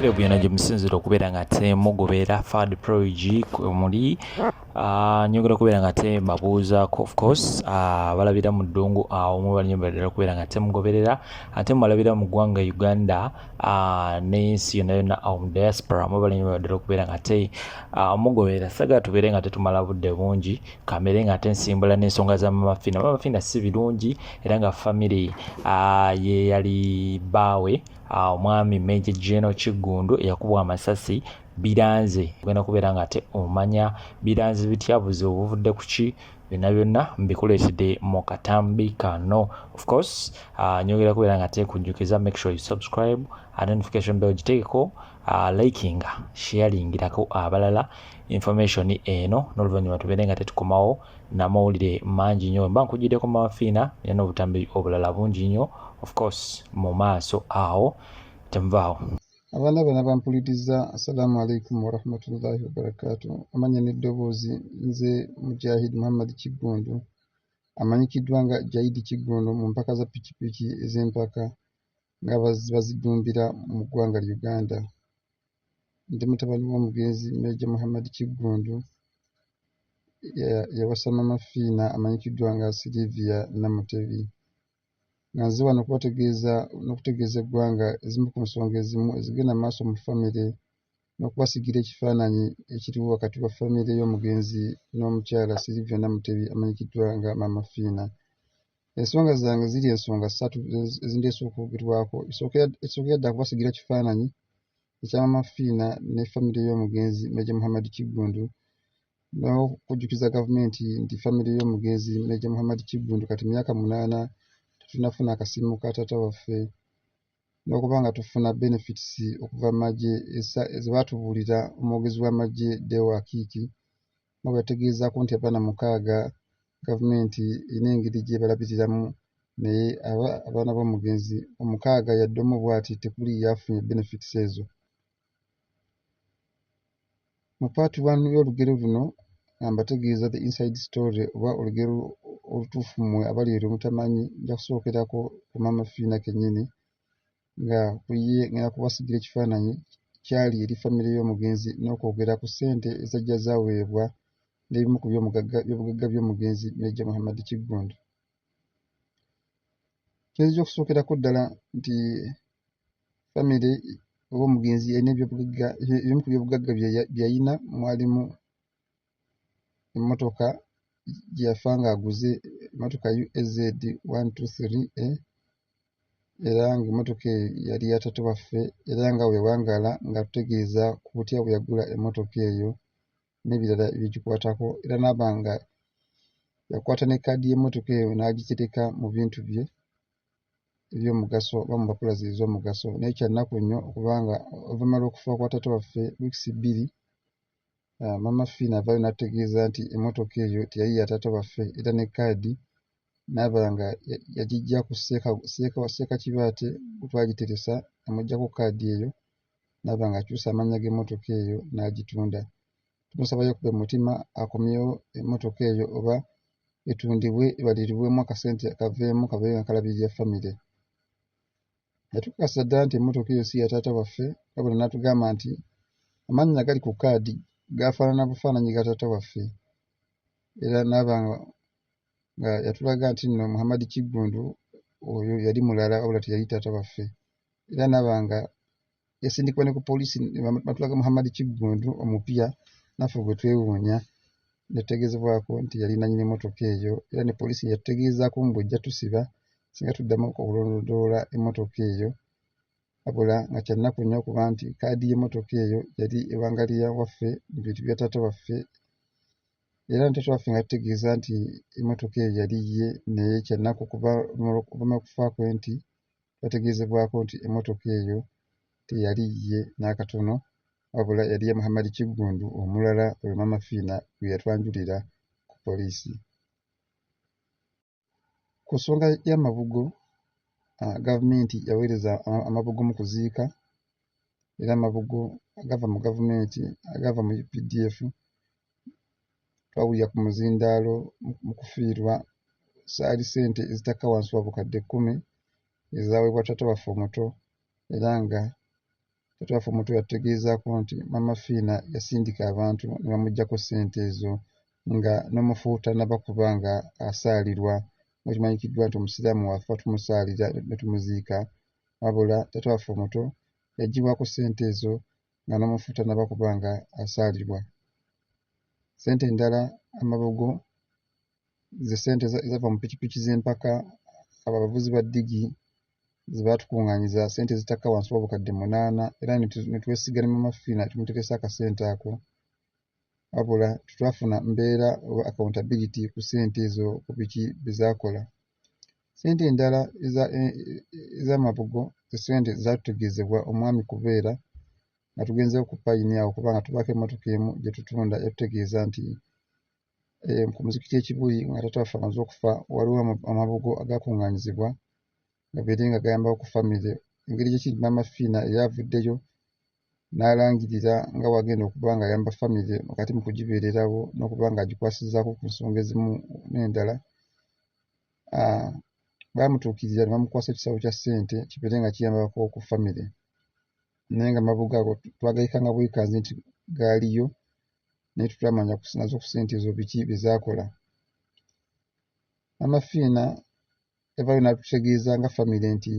Kile byonna gye musinzira okubeera nga ate mugoberera Fad Prology muli nyogera okubeera nga ate mbabuuzaako of course balabira mu ddungu awo mubalina okubeera nga ate mugoberera ate mubalabira mu ggwanga Uganda n'ensi yonna yonna awo mu diaspora mubalina okubeera nga ate mugoberera sagala tubeere nga tetumala budde bungi kamere nga ate nsimbula n'ensonga za Mama Fina si birungi era nga family ye yali baawe omwami Major General Kiggundu eyakubwa amasasi biranze ogenda kubeera nga ate omanya biranze bityabuze obuvudde ku ki byonna mbikuleetedde mu katambi kano of course nyogera kubeera nga ate kujjukiza make sure you subscribe notification bell giteekeko liking sharingirako abalala information eno n'oluvannyuma tubeere nga tetukomawo n'amawulire mangi nnyo mba nkugiddeko Mama Fina yana obutambi obulala bungi nnyo of course mu maaso awo temuvaawo. Abaana bana bampuliriza, assalamu alaikum warahmatullahi wabarakatuh. Amanya n'eddoboozi nze Mujahid Muhammad Kiggundu amanyikiddwa nga Jaidi Kiggundu mu mpaka za pikipiki ez'empaka nga bazidumbira mu ggwanga Uganda. Ndi mutabani w'omugenzi Major Muhammad Kiggundu yawasa Mama Fina amanyikiddwa nga Sylvia Namutebi. Nga nze wano n'okutegeeza eggwanga ezimu ku nsonga ezimu ezigenda maaso mu famire n'okubasigira ekifaananyi ekiriwo wakati wa famire y'omugenzi n'omukyala Sylvia Namutebi amanyikiddwa nga Mama Fina. Ensonga zange ziri ensonga ssatu ezindeese okwogerwako. Esookera ddala kubasigira kifaananyi ekya Mama Fina ne famire y'omugenzi Major Muhammad Kiggundu n'okujjukiza gavumenti nti famire y'omugenzi Major Muhammad Kiggundu kati myaka 8 tunafuna akasimu ka taata waffe n'okuba nga tufuna benefits okuva magye ezebaatubuulira omwogezi w'amagye Deo Akiki nga bategeezaako nti abaana 6 gavumenti erina engeri gye balabiriramu naye abaana b'omugenzi 6 yaddemu bw'ati tekuli yafunye benefits ezo. Mu part 1 y'olugero luno mbategeeza the inside story oba olugero olutuufu mmwe abali eri mutamanyi nja kusookerako ku Mama Fina kennyini nga kuye ngenda kubasigira ekifaananyi kyali eri famire y'omugenzi n'okwogera ku ssente ezajja zaaweebwa n'ebimu ku by'obugagga by'omugenzi Major Muhammad Kiggundu. Kinzija okusookerako ddala nti famire oba omugenzi yalina ebimu ku by'obugagga byeyalina mwalimu emmotoka gye yafa ng'aguze emmotoka UAZ 123A era ng'emmotoka eyo yali ya taata waffe era nga weewangaala nga tutegeeza ku butya bwe yagula emmotoka eyo n'ebirala ebigikwatako era n'aba nga yakwata ne kkaadi y'emmotoka eyo n'agitereka mu bintu bye eby'omugaso oba mu mpapula ze ez'omugaso. Naye kya nnaku nnyo okubanga oluvannyuma lw'okufa kwa taata waffe wiikisi 2 Mama Fina avaayo n'ategeeza nti emmotoka eyo teyali ya taata waffe era ne kkaadi n'aba nga yagiggya ku Seeka Kibaate twagiteresa amuggyako kkaadi eyo n'aba nga akyusa amannya g'emmotoka eyo n'agitunda. Tumusaba yakube mutima akomyewo emmotoka eyo oba etundibwe ebalirirwemu akasente kaveemu kabeere nga kalabirira famire. Yatukakasa ddala nti emmotoka eyo si ya taata waffe wabula n'atugamba nti amannya agali ku kkaadi gaafaanana bufaananyi ga taata waffe era n'aba nga yatulaga nti nno Muhammad Kiggundu oyo yali mulala wabula teyali taata waffe era n'aba nga yasindikibwa ne ku poliisi batulaga Muhammad Kiggundu omupya naffe bwe twewuunya netutegeezebwako nti yali nannyini emmotoka eyo era ne poliisi yatutegeezaako mu bw'ejja tusiba singa tuddamu okulondoola emmotoka eyo wabula nga kya nnaku nnyo okuba nti kkaadi y'emmotoka eyo yali ewangalira waffe mu bintu bya taata waffe era ne taata waffe nga tutegeeza nti emmotoka eyo yali ye naye kya nnaku okuva kufa kwe nti twategeezebwako nti emmotoka eyo teyali ye n'akatono wabula yali ya Muhammad Kiggundu omulala oyo Mama Fina gwe yatwanjulira ku poliisi. Ku nsonga y'amabugo gavumenti yaweereza amabugo mu kuziika era amabugo agava mu gavumenti agava mu UPDF twawulira ku muzindaalo mu kufiirwa saali ssente ezitakka wansi wa bukadde 10 ezaweebwa taata waffe omuto era nga taata waffe omuto yategeezaako nti Mama Fiina yasindika abantu ne bamuggyako ssente ezo nga n'omufuuta nabakuba nga asaalirwa nga kimanyikiddwa nti omusiraamu wafa tumusaalira ne tumuziika wabula taata waffe omuto yaggyibwako ssente ezo nga n'omufuuta nabakuba nga asaalirwa. Ssente endala amabugo ze ssente ezava mu pikipiki z'empaka abo abavuzi ba ddigi ze baatukuŋŋaanyiza ssente zitakka wansi w'obukadde 8 era ne twesiga ne Mama Fiina tumutegesa akasente ako wabula tetwafuna mbeera oba accountability ku ssente ezo ku biki bye zaakola. Ssente endala ez'amabugo ze ssente zaatutegeezebwa omwami Kubeera nga tugenzeewo ku payini awo kubanga tubaako emmotoka emu gye tutunda yatutegeeza nti ku muzikiti ekibuli nga taata waffe amaze okufa waliwo amabugo agaakuŋŋaanyizibwa gabeere nga gayambako ku famire. Engeri gyekiri Mama Fiina era avuddeyo n'alangirira nga wagenda okuba nga ayamba famire wakati mu kugibeererawo n'okuba ng'agikwasizzaako ku nsonga ezimu n'endala. Baamutuukirira ne bamukwasa ekisawo kya ssente kibeere nga kiyambako ku famire naye nga amabugo ago twagayikanga bwekanzi nti gaaliyo naye tetwamanya nazo ku ssente ezo biki bye zaakola. Mama Fiina yavaayo n'atutegeeza nga famire nti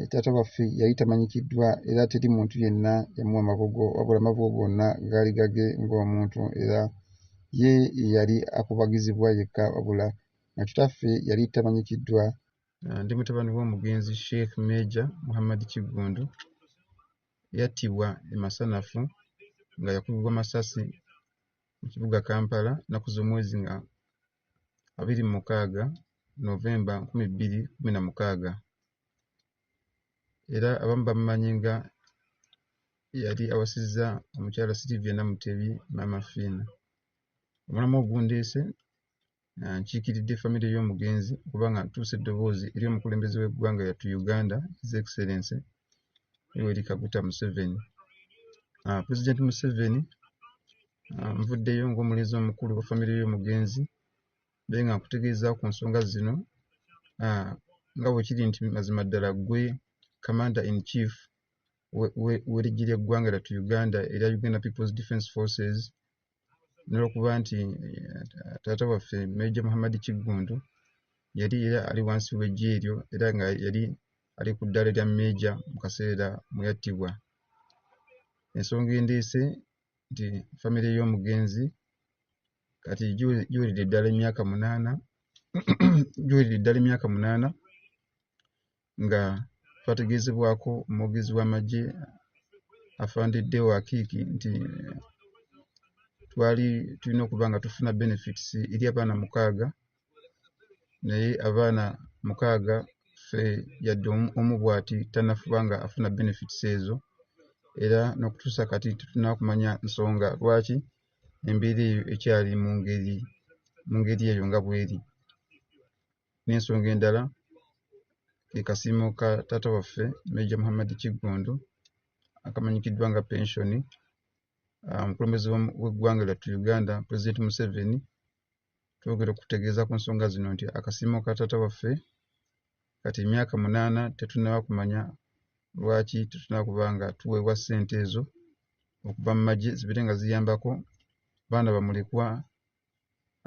taata waffe yali tamanyikiddwa era teri muntu yenna yamuwa amabugo wabula amabugo gonna gaali gage ng'omuntu era ye yali akubagizibwa yekka wabula nga kitaffe yali tamanyikiddwa. Ndi mutabani w'omugenzi Sheikh Major Muhammad Kiggundu yattibwa e Masanafu nga yakubibwa masasi mu kibuga Kampala nnaku z'omwezi nga 26 Novemba 2016 era abamu bamumanyi nga yali awasizza omukyala Sylvia Namutebi Mama Fiina. Omulamu ogundeese nkiikiridde famire y'omugenzi okuba nga ntuusa eddoboozi eri omukulembeze w'eggwanga yattu Uganda His Excellency Yoweri Kaguta Museveni. President Museveni nvuddeyo ng'omulinzi omukulu wa famire y'omugenzi naye nga nkutegeeza ku nsonga zino nga bwe kiri nti mazima ddala ggwe Commander in Chief w'eggye ly'eggwanga lyattu Uganda era Uganda People's Defence Forces n'olwokuba nti taata waffe Major Muhammad Kiggundu yali era ali wansi w'eggye eryo era nga yali ali ku ddaala lya Major mu kaseera mwe yattibwa. Ensonga endeese nti famire y'omugenzi kati giwulidde ddala emyaka 8 giwulidde ddala emyaka 8 nga twategeezebwako omwogezi w'amagye Afande Deo Akiiki nti twali tulina okuba nga tufuna benefits eri abaana 6 naye abaana 6 ffe yadde omu bw'ati tannafuba nga afuna benefits ezo era n'okutuusa kati tetulina kumanya nsonga lwaki embeera eyo ekyali mu ngeri eyo nga bw'eri. N'ensonga endala ke kasiimo ka taata waffe Major Muhammad Kiggundu akamanyikiddwa nga pensioni. Omukulembeze w'eggwanga lyattu Uganda President Museveni twogera okutegeeza ku nsonga zino nti akasiimo ka taata waffe kati emyaka 8 tetunnaba kumanya lwaki tetunnaba kuba nga tuweebwa ssente ezo okuva mu magye zibeere nga ziyambako baana bamulekwa,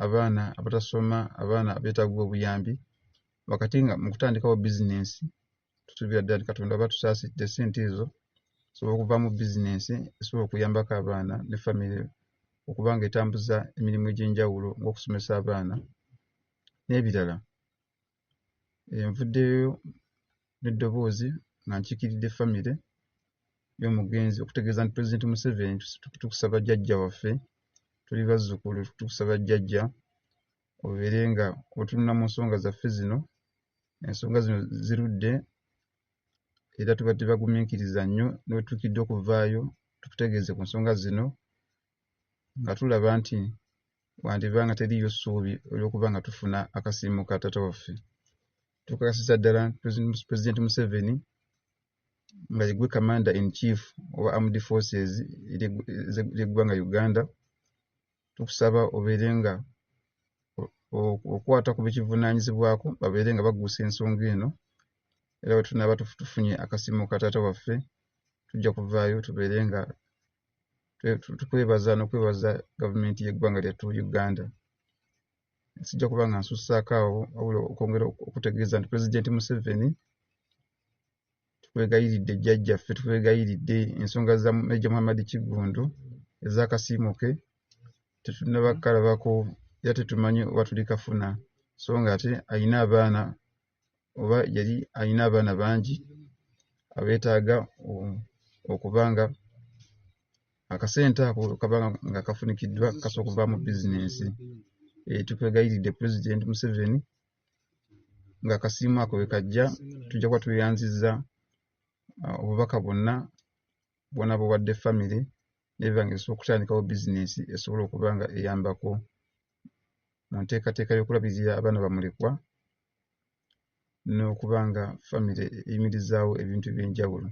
abaana abatasoma, abaana abeetaaga obuyambi wakati nga mu kutandikawo bizinensi tusuubira ddala nti Katonda aba tusaasidde ssente ezo sobola okuva mu bizinensi esobola okuyambako abaana ne famire okuba nga etambuza emirimu egy'enjawulo ng'okusomesa abaana n'ebirala. Nvuddeyo n'eddoboozi nga nkiikiridde famire y'omugenzi okutegeeza nti President Museveni tukusaba jjajja waffe tuli bazzukulu tukusaba jjajja obeere nga otunula mu nsonga zaffe zino. Ensonga zino zirudde era tubadde bagumiikiriza nnyo n'wetuukidde okuvaayo tukutegeeze ku nsonga zino nga tulaba nti wandiba nga teriyo ssuubi olw'okuba nga tufuna akasiimo ka taata waffe. Tukakasiza ddala President Museveni nga ye gwe Commander in Chief owa Armed Forces ly'eggwanga Uganda tukusaba obeere nga okwata ku bikivunaanyizibwako babeere nga baggusa ensonga eno era bwe tunaaba tufunye akasiimo ka taata waffe tujja kuvaayo tubeere nga tukwebaza n'okwebaza gavumenti y'eggwanga lyattu Uganda. Sijja kuba nga nsussaako awo wabula okwongera okutegeeza nti Pulezidenti Museveni tukwegayiridde jjajjaffe, tukwegayiridde ensonga za Major Muhammad Kiggundu ez'akasiimo ke tetunnaba kalabako era tetumanyi oba tuli kafuna, so ng'ate ayina abaana oba yali ayina abaana bangi abeetaaga okuba nga akasente ako kaba nga kafunikiddwa kasobola okuvaamu bizinensi. Tukwegayiridde Pulezidenti Museveni ng'akasiimo ako bwe kajja tujja kuba tweyanzizza obubaka bwonna bw'owadde famire n'eba nga esobola okutandikawo bizinensi esobola okuba nga eyambako mu nteekateeka y'okulabirira abaana bamulekwa n'okuba nga famire eyimirizaawo ebintu eby'enjawulo.